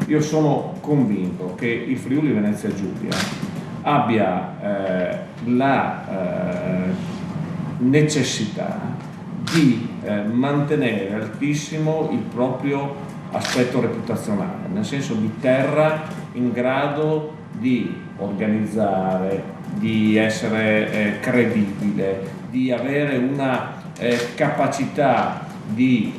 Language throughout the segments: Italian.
Io sono convinto che il Friuli Venezia Giulia abbia la necessità di mantenere altissimo il proprio aspetto reputazionale, nel senso di terra in grado di organizzare, di essere credibile, di avere una capacità di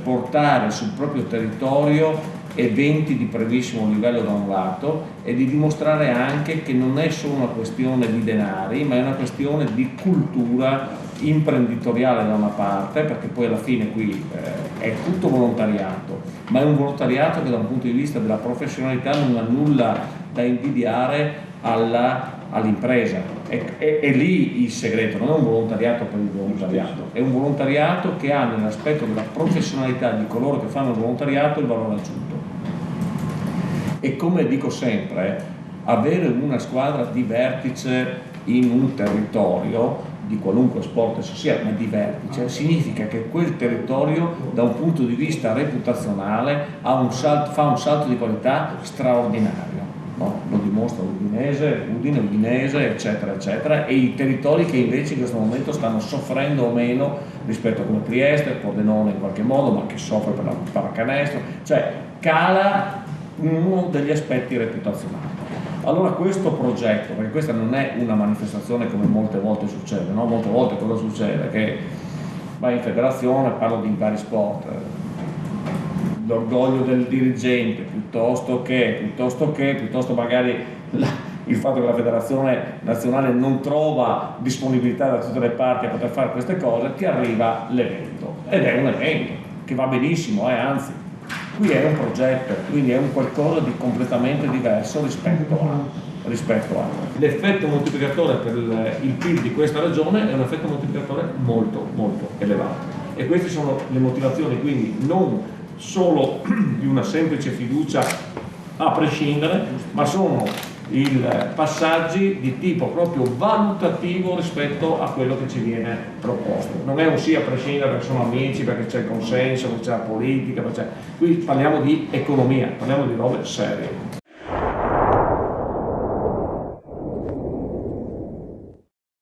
portare sul proprio territorio eventi di primissimo livello da un lato e di dimostrare anche che non è solo una questione di denari, ma è una questione di cultura imprenditoriale da una parte, perché poi alla fine qui è tutto volontariato, ma è un volontariato che da un punto di vista della professionalità non ha nulla da invidiare all'impresa. È lì il segreto, non è un volontariato per il volontariato, è un volontariato che ha nell'aspetto della professionalità di coloro che fanno il volontariato il valore aggiunto. E come dico sempre, avere una squadra di vertice in un territorio di qualunque sport esso sia, ma di vertice, significa che quel territorio da un punto di vista reputazionale fa un salto di qualità straordinario. No? Lo dimostra Udine, Udinese, eccetera, eccetera, e i territori che invece in questo momento stanno soffrendo o meno rispetto a come Trieste, Pordenone in qualche modo, ma che soffre per la pallacanestro, cioè cala uno degli aspetti reputazionali. Allora questo progetto, perché questa non è una manifestazione come molte volte succede, no? Molte volte cosa succede? Che vai in federazione, parlo di vari sport, l'orgoglio del dirigente, piuttosto magari il fatto che la federazione nazionale non trova disponibilità da tutte le parti a poter fare queste cose, ti arriva l'evento, ed è un evento che va benissimo, anzi qui è un progetto, quindi è un qualcosa di completamente diverso rispetto a. L'effetto moltiplicatore per il PIL di questa regione è un effetto moltiplicatore molto molto elevato, e queste sono le motivazioni, quindi non solo di una semplice fiducia a prescindere, ma sono i passaggi di tipo proprio valutativo rispetto a quello che ci viene proposto. Non è un sì a prescindere perché sono amici, perché c'è il consenso, perché c'è la politica, qui parliamo di economia, parliamo di robe serie.